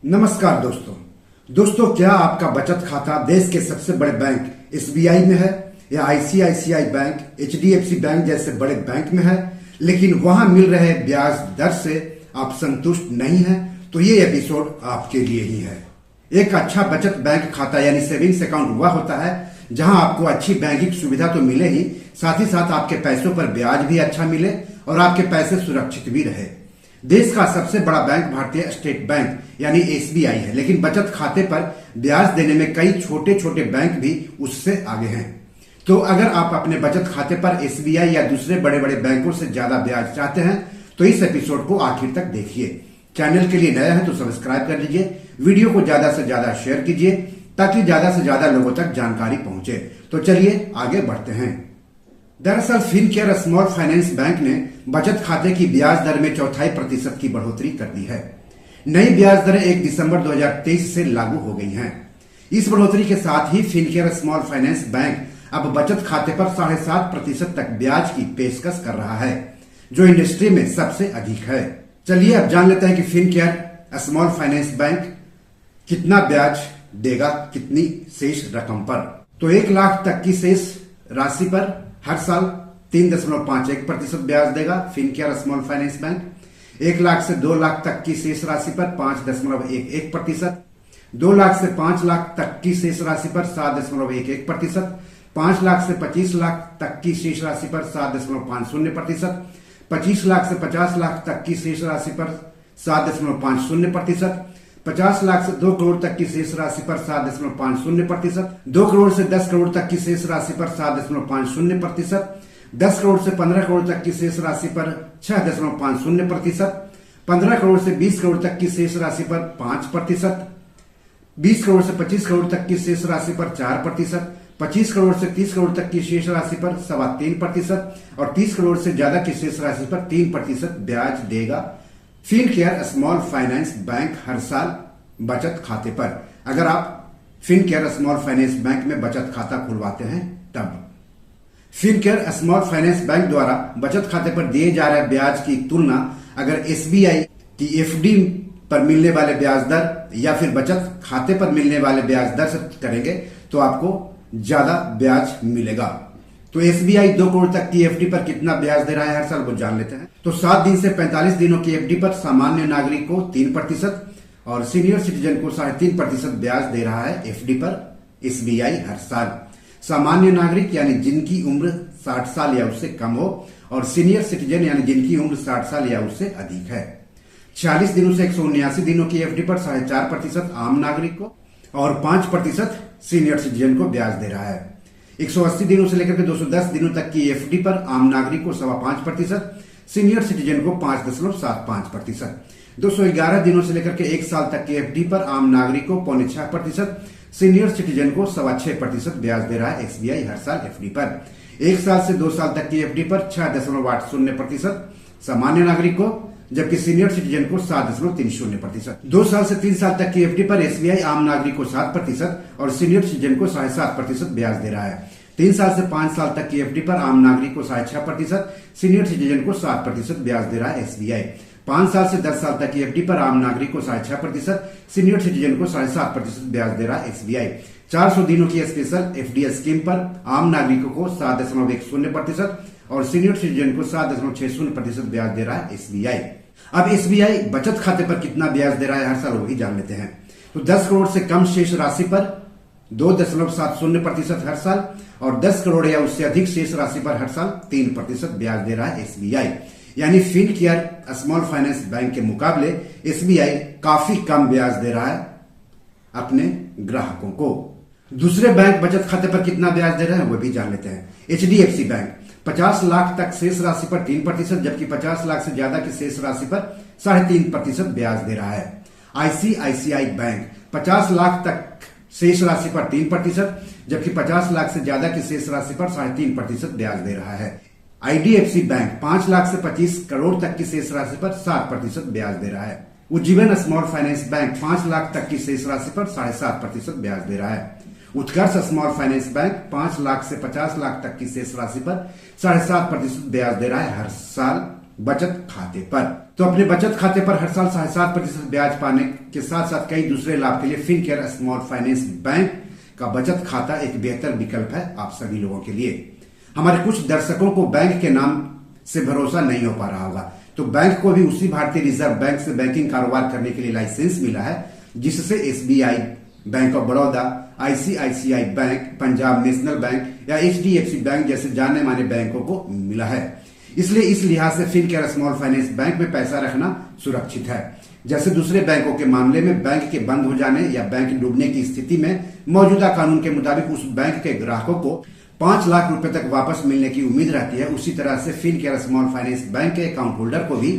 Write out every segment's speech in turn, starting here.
नमस्कार दोस्तों, क्या आपका बचत खाता देश के सबसे बड़े बैंक एसबीआई में है या आईसीआईसीआई बैंक, एचडीएफसी बैंक जैसे बड़े बैंक में है, लेकिन वहां मिल रहे ब्याज दर से आप संतुष्ट नहीं हैं? तो ये एपिसोड आपके लिए ही है। एक अच्छा बचत बैंक खाता यानी सेविंग्स अकाउंट वह होता है जहां आपको अच्छी बैंकिंग सुविधा तो मिले ही साथ आपके पैसों पर ब्याज भी अच्छा मिले और आपके पैसे सुरक्षित भी रहे। देश का सबसे बड़ा बैंक भारतीय स्टेट बैंक यानी एसबीआई है, लेकिन बचत खाते पर ब्याज देने में कई छोटे छोटे बैंक भी उससे आगे हैं। तो अगर आप अपने बचत खाते पर एसबीआई या दूसरे बड़े बड़े बैंकों से ज्यादा ब्याज चाहते हैं तो इस एपिसोड को आखिर तक देखिए। चैनल के लिए नया है तो सब्सक्राइब कर लीजिए, वीडियो को ज्यादा से ज्यादा शेयर कीजिए ताकि ज्यादा से ज्यादा लोगों तक जानकारी पहुंचे। तो चलिए आगे बढ़ते हैं। दरअसल फिनकेयर स्मॉल फाइनेंस बैंक ने बचत खाते की ब्याज दर में 0.25% की बढ़ोतरी कर दी है। नई ब्याज दरें 1 दिसंबर 2023 से लागू हो गई हैं। इस बढ़ोतरी के साथ ही फिनकेयर स्मॉल फाइनेंस बैंक अब बचत खाते पर 7.5% तक ब्याज की पेशकश कर रहा है, जो इंडस्ट्री में सबसे अधिक है। चलिए अब जान लेते हैं कि फिनकेयर स्मॉल फाइनेंस बैंक कितना ब्याज देगा, कितनी शेष रकम पर। तो 1 लाख तक की शेष राशि पर हर साल 3.51% ब्याज देगा Fincare small finance bank. 1 lakh से 2 लाख तक की शेष राशि पर 5.11%, 2 लाख से 5 लाख तक की शेष राशि पर 7.11%, 5 लाख से 25 लाख तक की शेष राशि पर 7.50%, 25 लाख से 50 लाख तक की शेष राशि पर 7.50%, 50 लाख से 2 करोड़ तक की शेष राशि पर 7.50%, 2 करोड़ से 10 करोड़ तक की शेष राशि पर 7.50%, 10 करोड़ से 15 करोड़ तक की शेष राशि पर 6.50%, 15 करोड़ से 20 करोड़ तक की शेष राशि पर 5%, 20 करोड़ से 25 करोड़ तक की शेष राशि पर 4%, 25 करोड़ से 30 करोड़ तक की शेष राशि पर 3.25% और 30 करोड़ से ज्यादा की शेष राशि पर 3% ब्याज देगा फिनकेयर स्मॉल फाइनेंस बैंक हर साल बचत खाते पर। अगर आप फिनकेयर स्मॉल फाइनेंस बैंक में बचत खाता खुलवाते हैं तब। फिनकेयर स्मॉल फाइनेंस बैंक द्वारा बचत खाते पर दिए जा रहे ब्याज की तुलना अगर एसबीआई की एफडी पर मिलने वाले ब्याज दर या फिर बचत खाते पर मिलने वाले ब्याज दर से करेंगे तो आपको ज्यादा ब्याज मिलेगा। तो एसबीआई 2 करोड़ तक की एफडी पर कितना ब्याज दे रहा है हर साल वो जान लेते हैं। तो 7 दिन से 45 दिनों की एफडी पर सामान्य नागरिक को 3% और सीनियर सिटीजन को 3.5% ब्याज दे रहा है एफडी पर एसबीआई हर साल। सामान्य नागरिक यानी जिनकी उम्र 60 साल या उससे कम हो और सीनियर सिटीजन यानी जिनकी उम्र 60 साल या उससे अधिक है। 46 दिनों से 179 दिनों की एफडी पर 4.5% आम नागरिक को और 5% सीनियर सिटीजन को ब्याज दे रहा है। 180 दिनों से लेकर के 210 दिनों तक की एफडी पर आम नागरिक को 5.25%, सीनियर सिटीजन को 5.75%, 211 दिनों से लेकर के 1 साल तक की एफडी पर आम नागरिक को 5.5%, सीनियर सिटीजन को 6.25% ब्याज दे रहा है एसबीआई हर साल एफडी पर। 1 साल से 2 साल तक की एफडी पर 6.80% सामान्य नागरिक को, जबकि सीनियर सिटीजन को 7.30%। 2 साल से 3 साल तक की एफडी पर एसबीआई आम नागरिक को 7% और सीनियर सिटीजन को 7.5% ब्याज दे रहा है। 3 साल से 5 साल तक की एफडी पर आम नागरिक को 6.5%, सीनियर सिटीजन को 7% ब्याज दे रहा है एसबीआई। 5 साल से 10 साल तक की एफडी पर आम नागरिक को 6.5%, सीनियर सिटीजन को 7.5% ब्याज दे रहा है एसबीआई। 400 दिनों की स्पेशल एफडी स्कीम पर आम नागरिकों को 7.10% और सीनियर सिटीजन को 7.60% ब्याज दे रहा है एसबीआई। अब एसबीआई बचत खाते पर कितना ब्याज दे रहा है हर साल वही जान लेते हैं। तो 10 करोड़ से कम शेष राशि पर 2.70% हर साल और 10 करोड़ या उससे अधिक शेष राशि पर हर साल 3% ब्याज दे रहा है एसबीआई। यानी फिनकेयर स्मॉल फाइनेंस बैंक के मुकाबले एसबीआई काफी कम ब्याज दे रहा है अपने ग्राहकों को। दूसरे बैंक बचत खाते पर कितना ब्याज दे रहे हैं वो भी जान लेते हैं। एचडीएफसी बैंक 50 लाख तक शेष राशि पर 3%, जबकि 50 लाख से ज्यादा की शेष राशि पर 3.5% ब्याज दे रहा है। आईसीआईसीआई बैंक 50 लाख तक शेष राशि पर 3%, जबकि 50 लाख से ज्यादा की शेष राशि पर 3.5% ब्याज दे रहा है। आईडीएफसी बैंक 5 लाख से 25 करोड़ तक की शेष राशि पर 7% ब्याज दे रहा है। Ujjivan small finance bank 5 lakh तक की शेष राशि पर 7.5% ब्याज दे रहा है। उत्कर्ष स्मॉल फाइनेंस बैंक 5 लाख से 50 लाख तक की शेष राशि पर 7.5% ब्याज दे रहा है हर साल बचत खाते पर। तो अपने बचत खाते पर हर साल 7.5% ब्याज पाने के साथ साथ कई दूसरे लाभ के लिए फिनकेयर स्मॉल फाइनेंस बैंक का बचत खाता एक बेहतर विकल्प है आप सभी लोगों के लिए। हमारे कुछ दर्शकों को बैंक के नाम से भरोसा नहीं हो पा रहा होगा, तो बैंक को भी उसी भारतीय रिजर्व बैंक से बैंकिंग कारोबार करने के लिए लाइसेंस मिला है, जिससे SBI, bank of Baroda, ICICI bank, Punjab national bank या HDFC बैंक जैसे जाने माने बैंकों को मिला है। इसलिए इस लिहाज से फिनकेयर स्मॉल फाइनेंस बैंक में पैसा रखना सुरक्षित है। जैसे दूसरे बैंकों के मामले में बैंक के बंद हो जाने या बैंक डूबने की स्थिति में मौजूदा कानून के मुताबिक उस बैंक के ग्राहकों को 5 लाख रुपए तक वापस मिलने की उम्मीद रहती है, उसी तरह से फिनकेयर स्मॉल फाइनेंस बैंक के अकाउंट होल्डर को भी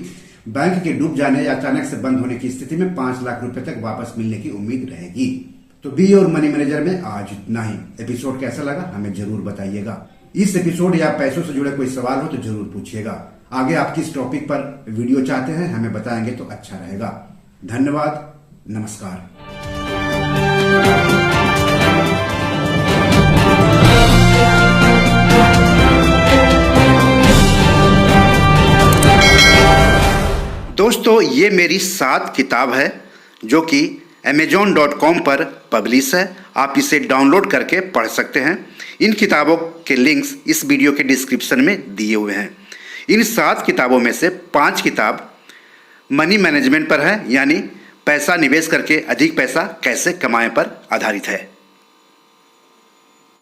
बैंक के डूब जाने या अचानक से बंद होने की स्थिति में 5 लाख रुपए तक वापस मिलने की उम्मीद रहेगी। तो बी और मनी मैनेजर में आज इतना ही। एपिसोड कैसा लगा हमें जरूर बताइएगा। इस एपिसोड या पैसों से जुड़े कोई सवाल हो तो जरूर पूछिएगा। आगे आप किस टॉपिक पर वीडियो चाहते हैं हमें बताएंगे तो अच्छा रहेगा। धन्यवाद, नमस्कार। दोस्तों, ये मेरी 7 किताब है जो कि amazon.com पर पब्लिश है। आप इसे डाउनलोड करके पढ़ सकते हैं। इन किताबों के लिंक्स इस वीडियो के डिस्क्रिप्शन में दिए हुए हैं। इन 7 किताबों में से 5 किताब मनी मैनेजमेंट पर है, यानी पैसा निवेश करके अधिक पैसा कैसे कमाएं पर आधारित है।